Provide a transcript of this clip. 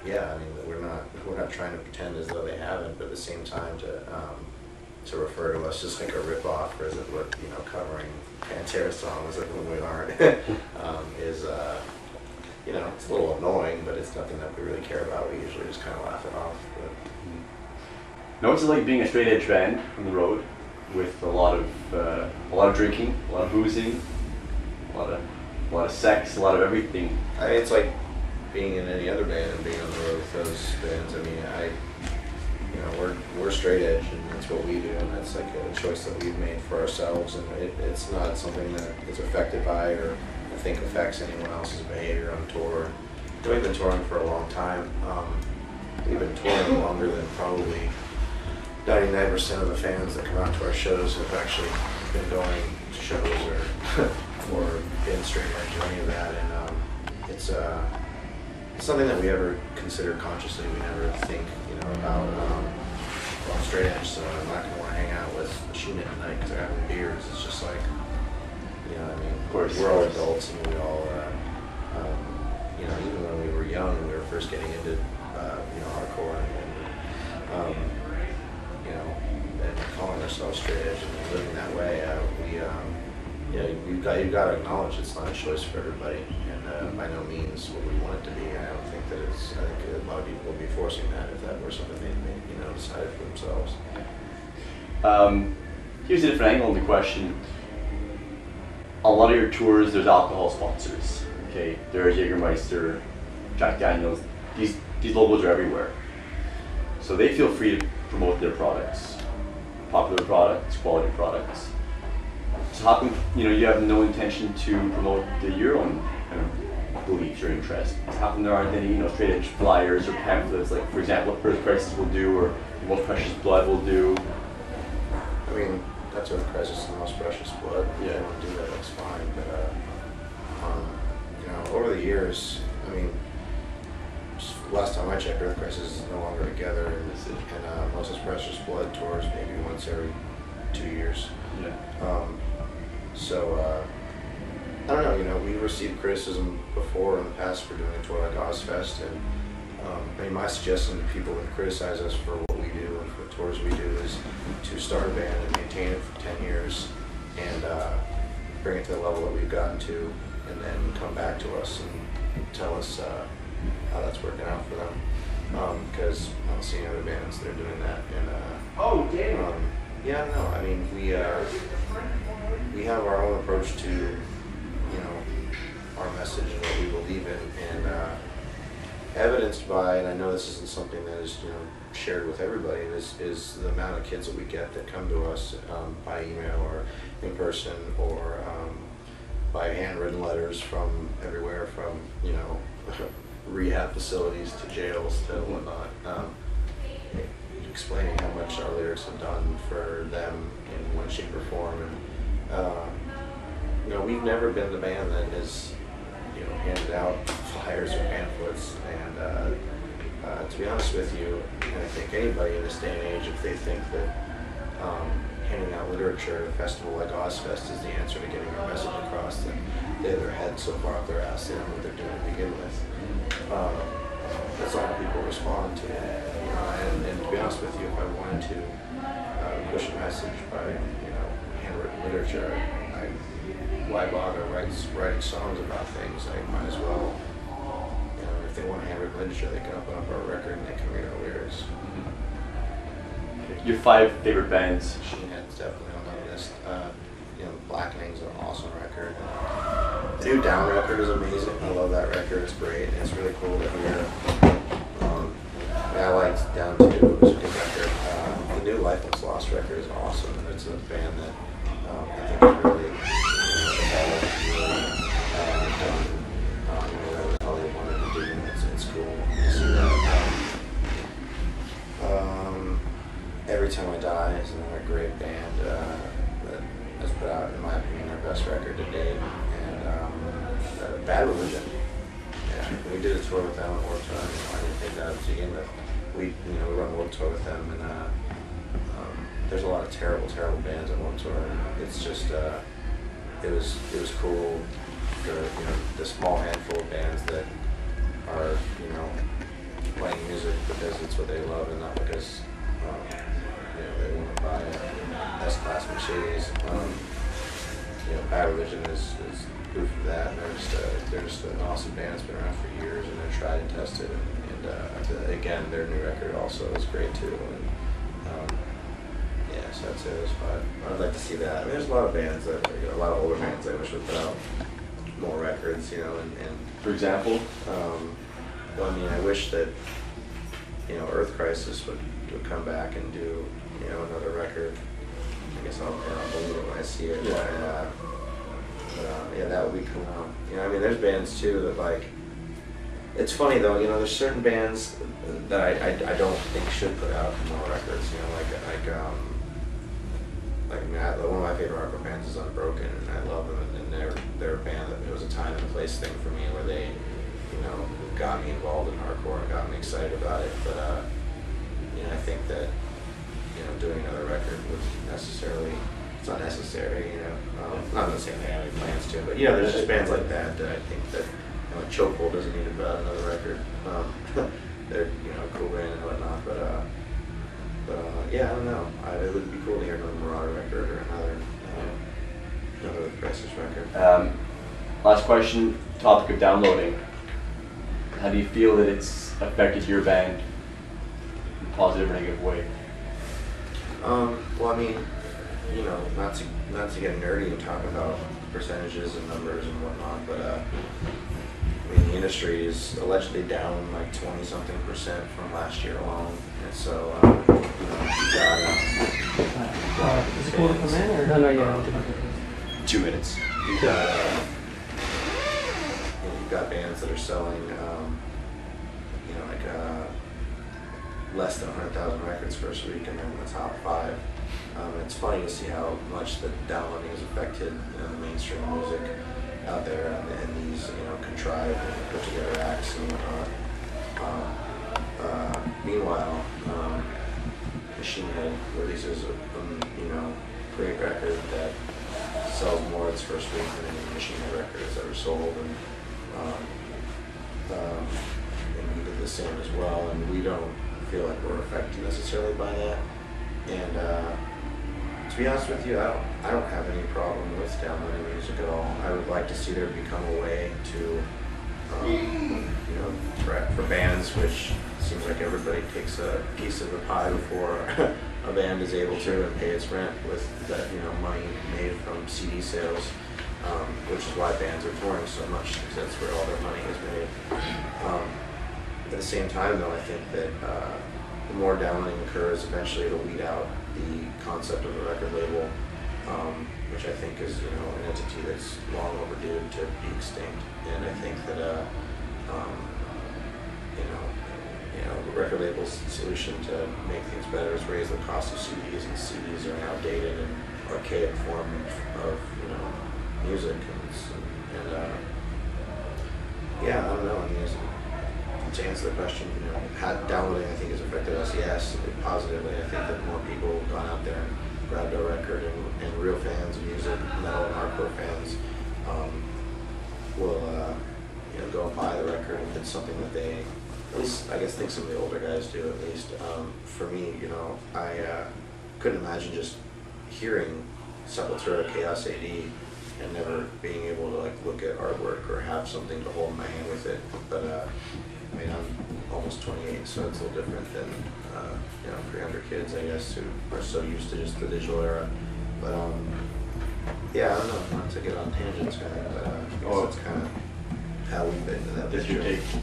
yeah, I mean, we're not trying to pretend as though they haven't, but at the same time to refer to us just like a ripoff, or as if we're, you know, covering Pantera songs when we aren't, is you know, it's a little annoying, but it's nothing that we really care about. We usually just kind of laugh it off. But. Now, what's it like being a straight edge band on the road with a lot of drinking, a lot of boozing, a lot of sex, a lot of everything? I mean, it's like being in any other band and being on the road with those bands. I mean, you know, we're straight edge, and that's what we do, and that's like a choice that we've made for ourselves, and it's not something that is affected by or I think affects anyone else's behavior on tour. We've been touring for a long time. We've been touring longer than probably 99% of the fans that come out to our shows have actually been going to shows or been straight edge or any of that, and it's something that we ever consider consciously. We never think, you know, about well, I'm straight edge, so I'm not going to want to hang out with Machine at night because they're having beers. It's just like, you know, I mean, of course, we're all adults, and we all, you know, even when we were young and we were first getting into, you know, hardcore and you know, and calling ourselves straight edge and living that way, you know, you've got to acknowledge it's not a choice for everybody, and by no means what we want it to be. I don't think that it's. I think a lot of people would be forcing that if that were something they, you know, decided for themselves. Here's a different angle on the question. A lot of your tours, there's alcohol sponsors. Okay, there's Jägermeister, Jack Daniels. These logos are everywhere, so they feel free to promote their products, popular products, quality products. So how come, you know, you have no intention to promote your own kind of beliefs or interests? How come there aren't any, you know, straight edge flyers or pamphlets, like, for example, what Earth Crisis will do or what Precious Blood will do? I mean, that's Earth Crisis and Most Precious Blood. Yeah, if they want to do that, that's fine. But you know, over the years, I mean, last time I checked, Earth Crisis is no longer together, and Most Precious Blood tours maybe once every 2 years. Yeah. So, I don't know, you know, we received criticism before in the past for doing a tour like Ozfest, and I mean, my suggestion to people that criticize us for what we do and for the tours we do is to start a band and maintain it for 10 years and bring it to the level that we've gotten to, and then come back to us and tell us how that's working out for them. Because I don't see any other bands that are doing that. And yeah, no, I mean, we have our own approach to, you know, our message and what we believe in, and evidenced by, and I know this isn't something that is, you know, shared with everybody, is the amount of kids that we get that come to us by email or in person or by handwritten letters from everywhere, from, you know, rehab facilities to jails to whatnot, explaining how much our lyrics have done for them in one shape or form. And you know, we've never been the band that has, you know, handed out flyers or pamphlets. And to be honest with you, I think anybody in this day and age, if they think that handing out literature at a festival like Ozfest is the answer to getting our message across, then they have their head so far up their ass they don't know what they're doing to begin with. That's not how people respond to it. And to be honest with you, if I wanted to push a message by, you know, handwritten literature, why bother writing songs about things? I might as well, you know, if they want handwritten literature, they can open up our record and they can read our lyrics. Your 5 favorite bands? Machine Head's definitely on my list. You know, Blackening's an awesome record. The new Down record is amazing. I love that record. It's great. It's really cool to hear. I liked Down too. It was a good record. The new Life Looks Lost record is awesome, and it's a band that I think is really, done how they wanted to do it. It's cool to see that. Every Time I Die is another great band that has put out, in my opinion, their best record to date. And Bad Religion. Yeah, we did a tour with them on Warped Tour. I didn't think that to begin with. We run Warped Tour with them, and there's a lot of terrible bands on Warped Tour. And it's just it was cool. The small handful of bands that are, you know, it's what they love and not because they want to buy a S-Class Mercedes. Bad Religion is proof of that. And they're just an awesome band. It's been around for years and they're tried and tested. And again, their new record also is great too. And so I'd say those 5. I'd like to see that. I mean, there's a lot of bands that a lot of older bands I wish would put out more records. And for example, I wish that Earth Crisis would come back and do another record. I guess I'll believe it when I see it. Yeah, that would be cool. There's bands too that like. It's funny though, there's certain bands that I don't think should put out more records. One of my favorite hardcore bands is Unbroken, and I love them. And they're a band that it was a time and a place thing for me where they, got me involved in hardcore and got me excited about it. But I think that doing another record would necessarily. It's not necessary, I'm not saying they have any plans to, but there's just bands like that I think that Chokehold doesn't need to put out another record. They're a cool band and whatnot, but I don't know. It would be cool to hear another Marauder record or another Crisis record. Last question, topic of downloading. How do you feel that it's affected your band in a positive or negative way? Not to get nerdy and talk about percentages and numbers and whatnot, but the industry is allegedly down like 20-something% from last year alone, and so you got is it cool to come in or no? Yeah. 2 minutes. You've got bands that are selling less than 100,000 records first week, and they're in the top 5. It's funny to see how much the downloading has affected the mainstream music out there and these contrived and put together acts and whatnot. Meanwhile, Machine Head releases a great record that sells more its first week than any Machine Head record has ever sold, and we did the same as well, and we don't feel like we're affected necessarily by that. And to be honest with you, I don't have any problem with downloading music at all. I would like to see there become a way to, for bands, which seems like everybody takes a piece of the pie before a band is able to and pay its rent with that money made from CD sales, which is why bands are touring so much, because that's where all their money is made. At the same time, though, I think that the more downloading occurs, eventually it'll weed out the concept of a record label, which I think is an entity that's long overdue to be extinct. And I think that the record label's solution to make things better is raise the cost of CDs, and CDs are an outdated and archaic form of music. I don't know. To answer the question, downloading I think has affected us, yes, positively. I think that more people have gone out there and grabbed our record, and real fans of music, metal and hardcore fans, will go and buy the record if it's something that they, at least I guess think some of the older guys do at least. For me, I couldn't imagine just hearing Sepultura Chaos AD and never being able to look at artwork or have something to hold in my hand with it. But I'm almost 28, so it's a little different than 300 kids, I guess, who are so used to just the digital era. But I don't know, not to get on tangents, kind of, but I guess that's kind of how we've been to that That's your picture. take.